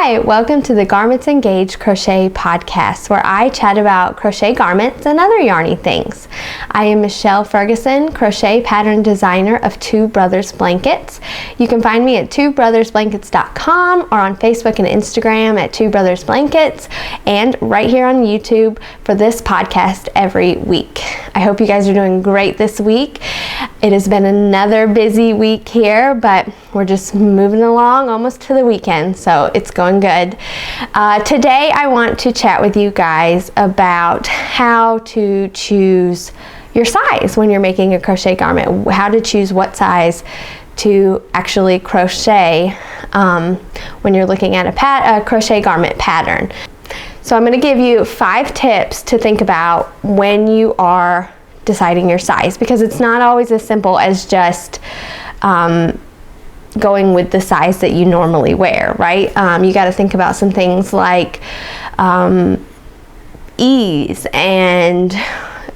Hi, welcome to the Garments Engaged Crochet podcast, where I chat about crochet garments and other yarny things. I am Michelle Ferguson, crochet pattern designer of Two Brothers Blankets. You can find me at twobrothersblankets.com or on Facebook and Instagram at Two Brothers Blankets, and right here on YouTube for this podcast every week. I hope you guys are doing great this week. It has been another busy week here, but we're just moving along almost to the weekend, so it's going good. Today I want to chat with you guys about how to choose your size when you're making a crochet garment, how to choose what size to actually crochet when you're looking at a crochet garment pattern. So I'm going to give you 5 tips to think about when you are deciding your size, because it's not always as simple as just going with the size that you normally wear, right? You got to think about some things like ease and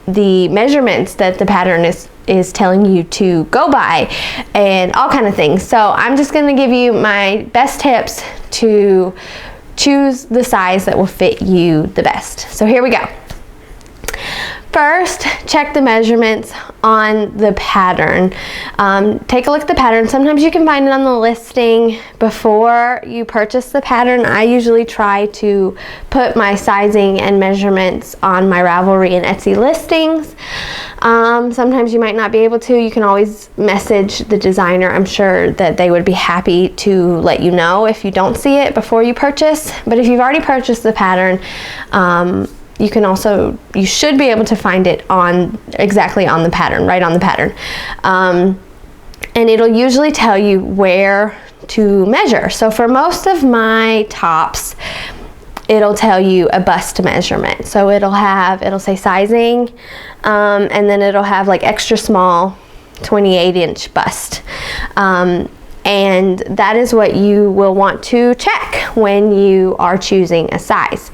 the measurements that the pattern is telling you to go by and all kind of things. So I'm just going to give you my best tips to choose the size that will fit you the best. So here we go. First, check the measurements on the pattern. Take a look at the pattern. Sometimes you can find it on the listing before you purchase the pattern. I usually try to put my sizing and measurements on my Ravelry and Etsy listings. Sometimes you might not be able to. You can always message the designer. I'm sure that they would be happy to let you know if you don't see it before you purchase. But if you've already purchased the pattern, you should be able to find it exactly on the pattern, right on the pattern. And it'll usually tell you where to measure. So for most of my tops, it'll tell you a bust measurement. So it'll say sizing, and then it'll have like extra small 28-inch bust. And that is what you will want to check when you are choosing a size.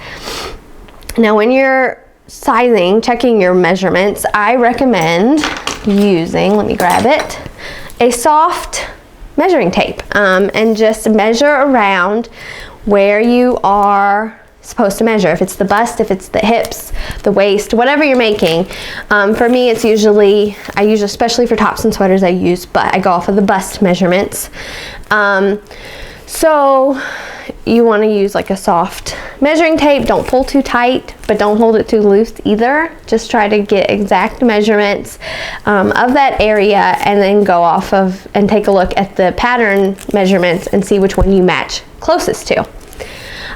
Now, when you're checking your measurements, I recommend using, let me grab it, a soft measuring tape, and just measure around where you are supposed to measure. If it's the bust, if it's the hips, the waist, whatever you're making. For me, it's usually, especially for tops and sweaters, I go off of the bust measurements. So you want to use like a soft measuring tape. Don't pull too tight, but don't hold it too loose either. Just try to get exact measurements of that area, and then go off of and take a look at the pattern measurements and see which one you match closest to.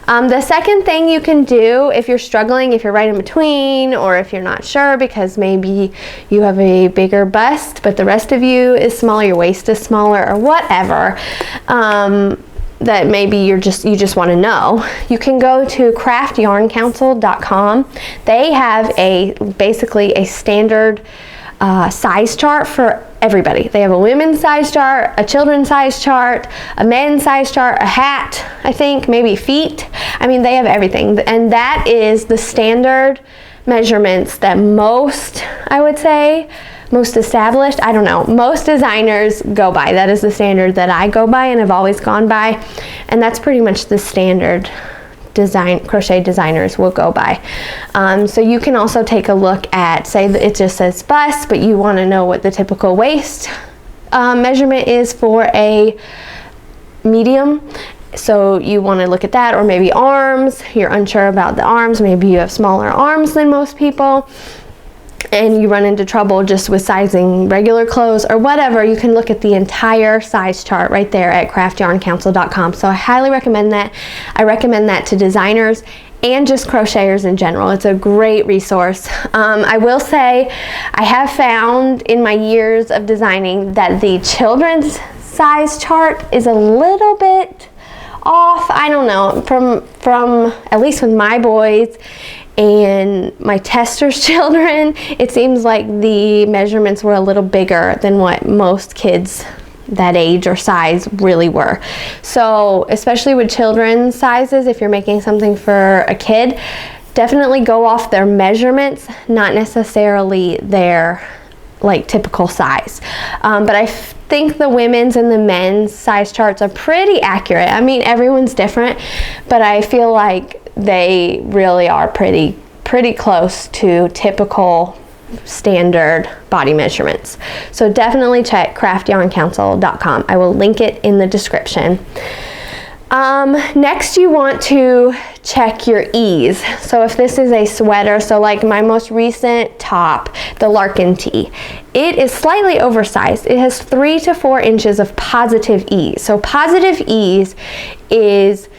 The second thing you can do if you're struggling, if you're right in between, or if you're not sure because maybe you have a bigger bust but the rest of you is smaller, your waist is smaller, or whatever, that maybe you just want to know, you can go to craftyarncouncil.com. They have basically a standard size chart for everybody. They have a women's size chart, a children's size chart, a men's size chart, a hat, I think, maybe feet. I mean, they have everything. And that is the standard measurements that most established, I don't know, most designers go by. That is the standard that I go by and have always gone by. And that's pretty much the standard crochet designers will go by. So you can also take a look at, say that it just says bust, but you want to know what the typical waist measurement is for a medium. So you want to look at that, or maybe arms. You're unsure about the arms. Maybe you have smaller arms than most people, and you run into trouble just with sizing regular clothes or whatever. You can look at the entire size chart right there at craftyarncouncil.com. So I highly recommend that. I recommend that to designers and just crocheters in general. It's a great resource. I will say I have found in my years of designing that the children's size chart is a little bit off. I don't know, from at least with my boys and my tester's children, it seems like the measurements were a little bigger than what most kids that age or size really were. So especially with children's sizes, if you're making something for a kid, definitely go off their measurements, not necessarily their like typical size. But I think the women's and the men's size charts are pretty accurate. I mean, everyone's different, but I feel like they really are pretty close to typical standard body measurements. So definitely check craftyarncouncil.com. I will link it in the description. Next you want to check your ease. So if this is a sweater, so like my most recent top, the Larkin tee, it is slightly oversized. It has 3 to 4 inches of positive ease. So positive ease is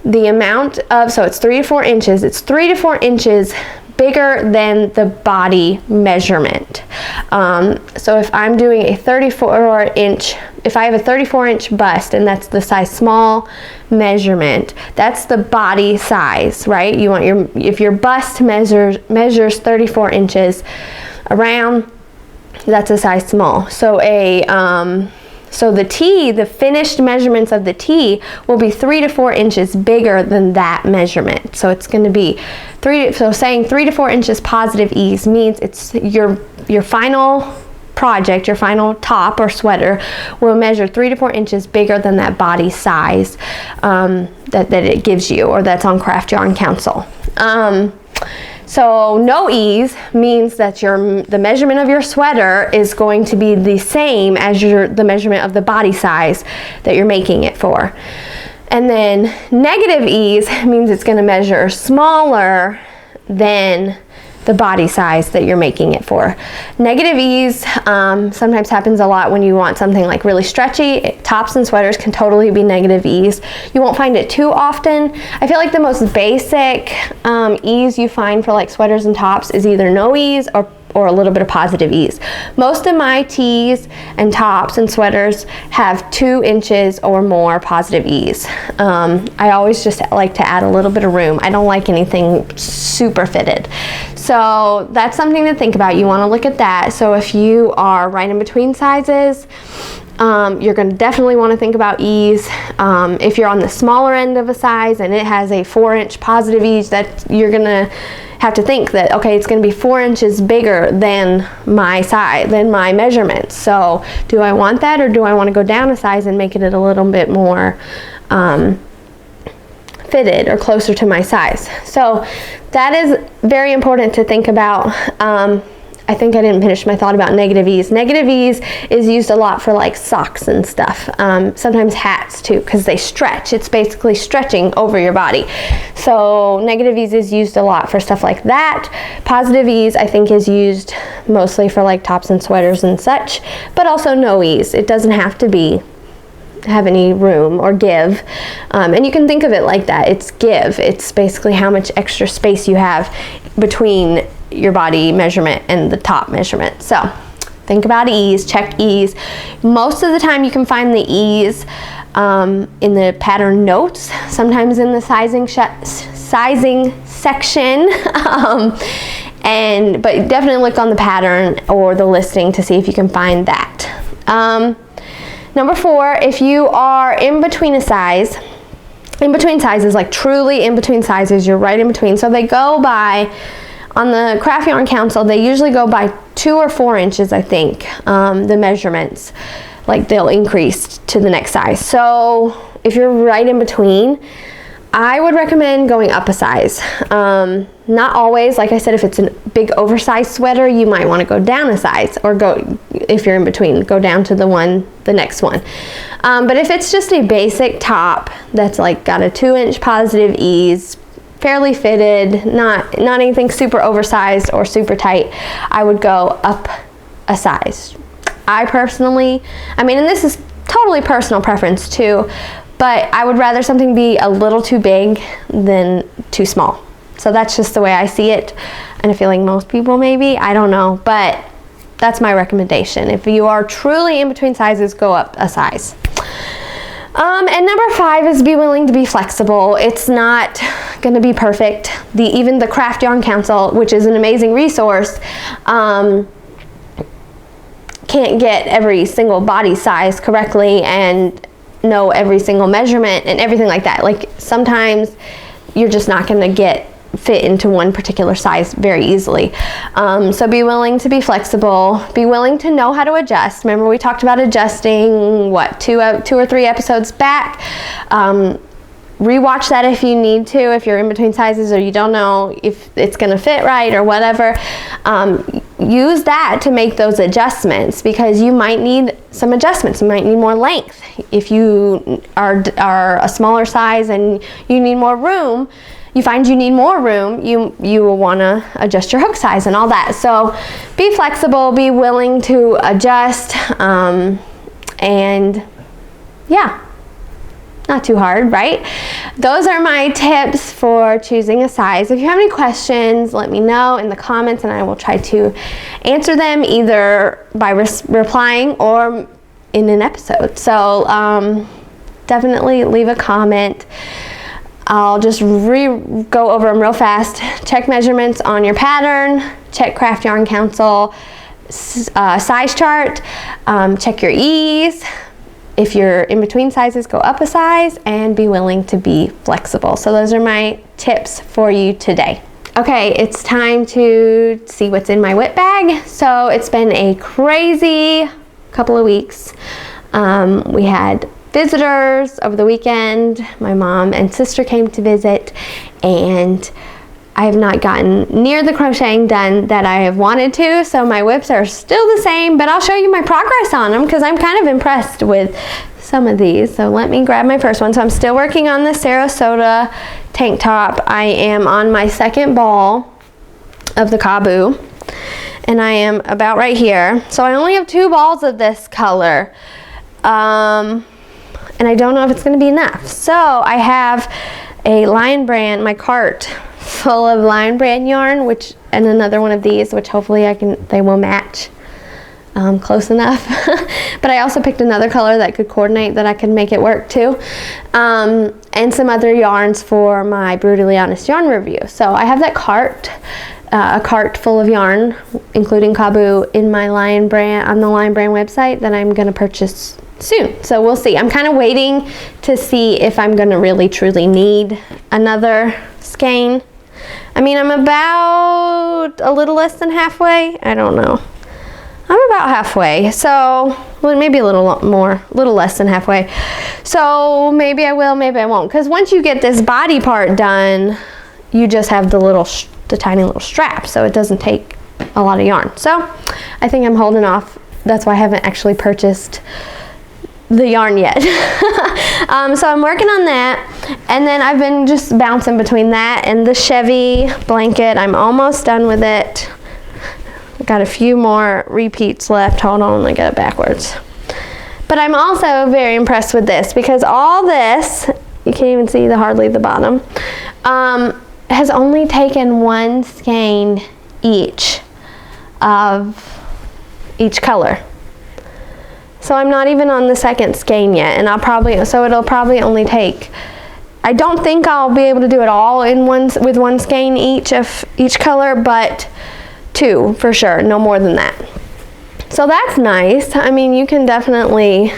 the amount of, so it's 3 to 4 inches. It's 3 to 4 inches bigger than the body measurement. So if I'm doing a 34 inch, if I have a 34 inch bust and that's the size small measurement, that's the body size, right? You want your, if your bust measures 34 inches around, that's a size small. So so the tee, the finished measurements of the tee will be 3 to 4 inches bigger than that measurement. So it's going to be so saying 3 to 4 inches positive ease means it's your final project, your final top or sweater will measure 3 to 4 inches bigger than that body size that it gives you, or that's on Craft Yarn Council. So no ease means that the measurement of your sweater is going to be the same as the measurement of the body size that you're making it for. And then negative ease means it's going to measure smaller than the body size that you're making it for. Negative ease sometimes happens a lot when you want something like really stretchy. Tops and sweaters can totally be negative ease. You won't find it too often. I feel like the most basic ease you find for like sweaters and tops is either no ease or a little bit of positive ease. Most of my tees and tops and sweaters have 2 inches or more positive ease. I always just like to add a little bit of room. I don't like anything super fitted. So that's something to think about. You want to look at that. So if you are right in between sizes, you're going to definitely want to think about ease. If you're on the smaller end of a size and it has a 4-inch positive ease, that you're going to have to think that, okay, it's going to be 4 inches bigger than my size, than my measurements. So do I want that, or do I want to go down a size and make it a little bit more fitted or closer to my size? So that is very important to think about. I think I didn't finish my thought about negative ease. Negative ease is used a lot for like socks and stuff. Sometimes hats too, because they stretch. It's basically stretching over your body. So negative ease is used a lot for stuff like that. Positive ease, I think, is used mostly for like tops and sweaters and such, but also no ease. It doesn't have to have any room or give. And you can think of it like that. It's give. It's basically how much extra space you have between your body measurement and the top measurement. So think about ease, check ease. Most of the time you can find the ease in the pattern notes, sometimes in the sizing section, but definitely look on the pattern or the listing to see if you can find that. Number 4, if you are in between sizes, like truly in between sizes, you're right in between. So they go by, on the Craft Yarn Council, they usually go by 2 or 4 inches, I think, the measurements. Like they'll increase to the next size. So if you're right in between, I would recommend going up a size. Not always, like I said, if it's a big oversized sweater, you might want to go down a size, or if you're in between, go down to the next one. But if it's just a basic top that's like got a 2-inch positive ease, fairly fitted, not anything super oversized or super tight, I would go up a size. I personally, and this is totally personal preference too, but I would rather something be a little too big than too small. So that's just the way I see it, and I feel like most people maybe, I don't know, but that's my recommendation. If you are truly in between sizes, go up a size. And number 5 is be willing to be flexible. It's not going to be perfect. Even the Craft Yarn Council, which is an amazing resource, can't get every single body size correctly and know every single measurement and everything like that. Like sometimes you're just not going to get fit into one particular size very easily. So be willing to be flexible, be willing to know how to adjust. Remember we talked about adjusting, what, two or three episodes back. Rewatch that if you need to, if you're in between sizes or you don't know if it's gonna fit right or whatever. Use that to make those adjustments, because you might need some adjustments. You might need more length. If you are a smaller size and you need more room, you find you need more room, you will wanna adjust your hook size and all that. So be flexible, be willing to adjust, and yeah. Not too hard, right? Those are my tips for choosing a size. If you have any questions, let me know in the comments and I will try to answer them either by replying or in an episode. So definitely leave a comment. I'll just go over them real fast. Check measurements on your pattern, check Craft Yarn Council size chart, check your ease. If you're in between sizes, go up a size and be willing to be flexible. So those are my tips for you today. Okay, it's time to see what's in my whip bag. So it's been a crazy couple of weeks. We had visitors over the weekend. My mom and sister came to visit, and I have not gotten near the crocheting done that I have wanted to, so my whips are still the same, but I'll show you my progress on them because I'm kind of impressed with some of these. So let me grab my first one. So I'm still working on the Sarasota tank top. I am on my second ball of the Kabu, and I am about right here. So I only have 2 balls of this color, and I don't know if it's going to be enough. So I have a Lion Brand, my cart full of Lion Brand yarn, and another one of these, which hopefully they will match close enough. But I also picked another color that could coordinate, that I could make it work too, and some other yarns for my Brutally Honest yarn review. So I have that cart, a cart full of yarn, including Kabu, in my Lion Brand, on the Lion Brand website, that I'm going to purchase soon. So we'll see. I'm kind of waiting to see if I'm going to really truly need another skein. I mean, I'm about a little less than halfway. I don't know. I'm about halfway. So, well, maybe a little more, a little less than halfway. So maybe I will, maybe I won't. Because once you get this body part done, you just have the tiny little strap. So it doesn't take a lot of yarn. So I think I'm holding off. That's why I haven't actually purchased the yarn yet. So I'm working on that, and then I've been just bouncing between that and the Chevy blanket. I'm almost done with it. I've got a few more repeats left. Hold on, I got it backwards. But I'm also very impressed with this, because all this, you can't even see hardly the bottom, has only taken 1 skein each of each color. So I'm not even on the second skein yet, and it'll probably only take, I don't think I'll be able to do it all with 1 skein each of each color, but 2 for sure, no more than that. So that's nice. I mean, you can definitely,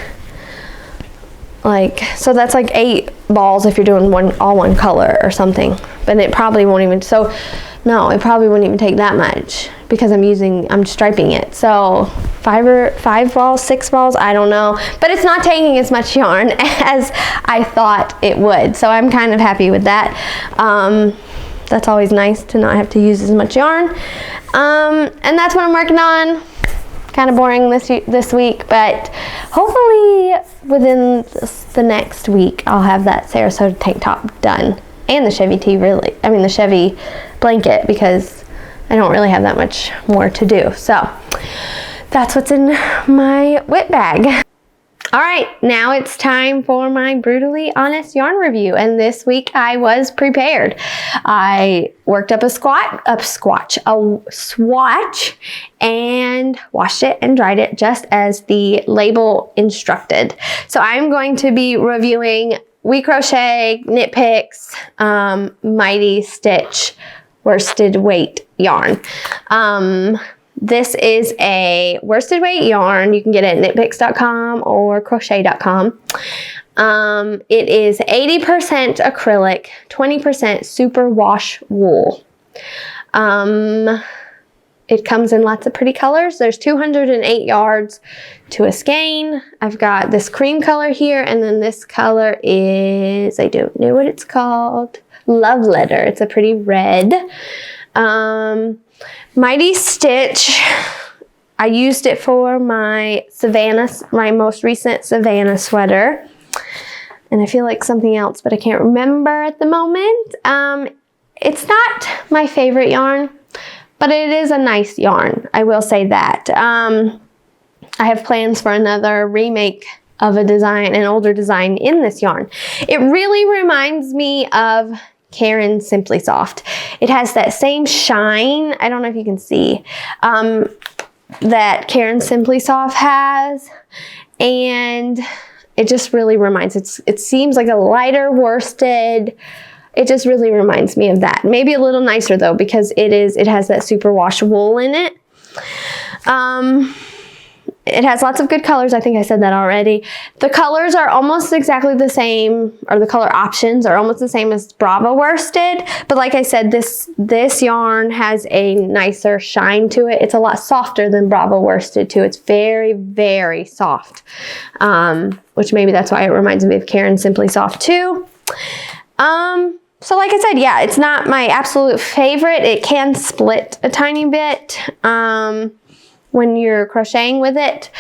so that's like 8 balls if you're doing all one color or something, but it probably won't even, no, it probably wouldn't even take that much, because I'm striping it. So 5 balls, 6 balls, I don't know. But it's not taking as much yarn as I thought it would. So I'm kind of happy with that. That's always nice to not have to use as much yarn. And that's what I'm working on. Kind of boring this week, but hopefully within the next week I'll have that Sarasota tank top done. And the Chevy the Chevy blanket, because I don't really have that much more to do. So that's what's in my whip bag. All right, now it's time for my Brutally Honest yarn review, and this week I was prepared. I worked up a swatch, and washed it and dried it just as the label instructed. So I'm going to be reviewing WeCrochet Knit Picks Mighty Stitch worsted weight yarn. This is a worsted weight yarn. You can get it at knitpicks.com or crochet.com. It is 80% acrylic, 20% superwash wool. It comes in lots of pretty colors. There's 208 yards to a skein. I've got this cream color here, and then this color is, I don't know what it's called, Love Letter. It's a pretty red. Mighty Stitch. I used it for my most recent Savannah sweater. And I feel like something else, but I can't remember at the moment. It's not my favorite yarn, but it is a nice yarn. I will say that. I have plans for another remake of an older design in this yarn. It really reminds me of Caron Simply Soft. It has that same shine. I don't know if you can see that Caron Simply Soft has, and it just really reminds. It seems like a lighter worsted. It just really reminds me of that. Maybe a little nicer though, because it has that superwash wool in it. It has lots of good colors. I think I said that already. The colors are almost exactly the same, or the color options are almost the same as Brava worsted. But like I said, this yarn has a nicer shine to it. It's a lot softer than Brava worsted too. It's very, very soft, which maybe that's why it reminds me of Caron Simply Soft too. So like I said, yeah, it's not my absolute favorite. It can split a tiny bit when you're crocheting with it,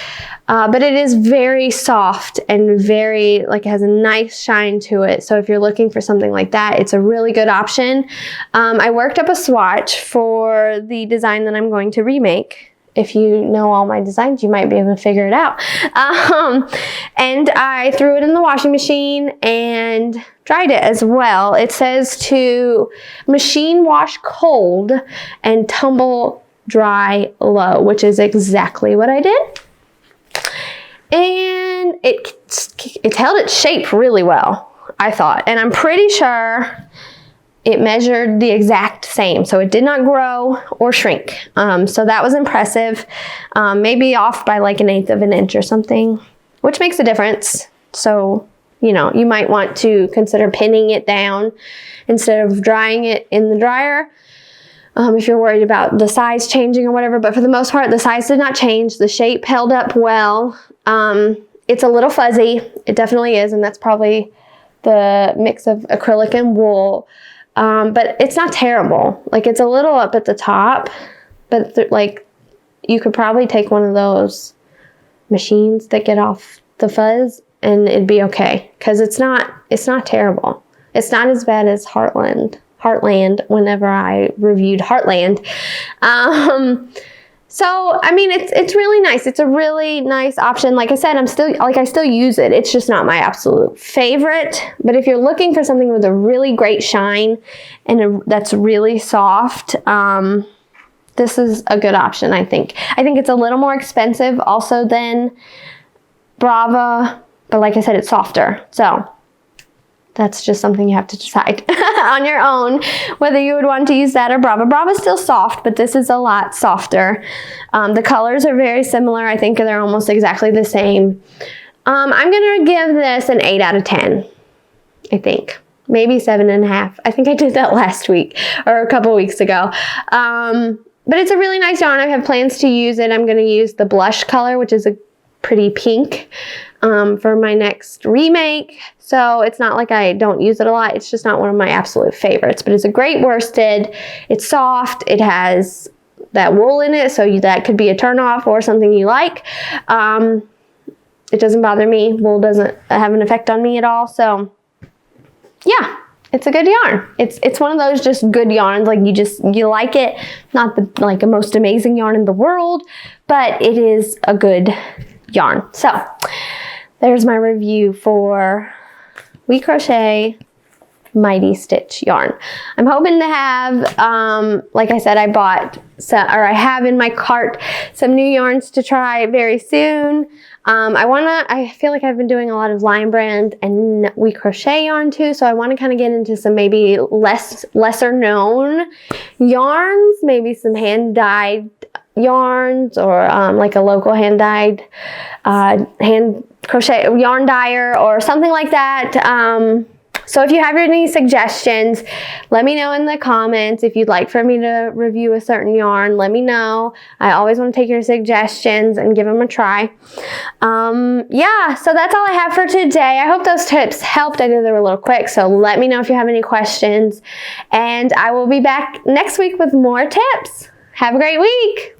but it is very soft and very, like, it has a nice shine to it. So if you're looking for something like that, it's a really good option. I worked up a swatch for the design that I'm going to remake. If you know all my designs, you might be able to figure it out. And I threw it in the washing machine and dried it as well. It says to machine wash cold and tumble dry low, which is exactly what I did. And it held its shape really well, I thought. And I'm pretty sure it measured the exact same, so it did not grow or shrink. So that was impressive. Maybe off by like 1/8 of an inch or something, which makes a difference. So, you know, you might want to consider pinning it down instead of drying it in the dryer. If you're worried about the size changing or whatever, but for the most part, the size did not change. The shape held up well. It's a little fuzzy. It definitely is, and that's probably the mix of acrylic and wool. But it's not terrible. Like, it's a little up at the top, but like, you could probably take one of those machines that get off the fuzz and it'd be okay. Cause it's not terrible. It's not as bad as Heartland whenever I reviewed Heartland. So, I mean, it's really nice. It's a really nice option. Like I said, I still use it. It's just not my absolute favorite. But if you're looking for something with a really great shine and that's really soft, this is a good option, I think. I think it's a little more expensive also than Brava, but like I said, it's softer. So that's just something you have to decide on your own, whether you would want to use that or Brava. Brava's still soft, but this is a lot softer. The colors are very similar. I think they're almost exactly the same. I'm going to give this an 8 out of 10, I think. Maybe 7.5. I think I did that last week or a couple weeks ago. But it's a really nice yarn. I have plans to use it. I'm going to use the blush color, which is a pretty pink, for my next remake. So it's not like I don't use it a lot. It's just not one of my absolute favorites, but it's a great worsted. It's soft. It has that wool in it, so that could be a turnoff or something you like. It doesn't bother me. Wool doesn't have an effect on me at all. So yeah, it's a good yarn. It's one of those just good yarns. Like, you like it. Not the most amazing yarn in the world, but it is a good yarn. So there's my review for WeCrochet Mighty Stitch yarn. I'm hoping to have, like I said, I have in my cart some new yarns to try very soon. I feel like I've been doing a lot of Lion Brand and WeCrochet yarn too, so I want to kind of get into some maybe lesser known yarns, maybe some hand dyed yarns, or like a local hand dyed hand crochet yarn dyer or something like that. So if you have any suggestions, let me know in the comments. If you'd like for me to review a certain yarn, let me know. I always want to take your suggestions and give them a try. Yeah, so that's all I have for today. I hope those tips helped. I know they were a little quick, so let me know if you have any questions. And I will be back next week with more tips. Have a great week.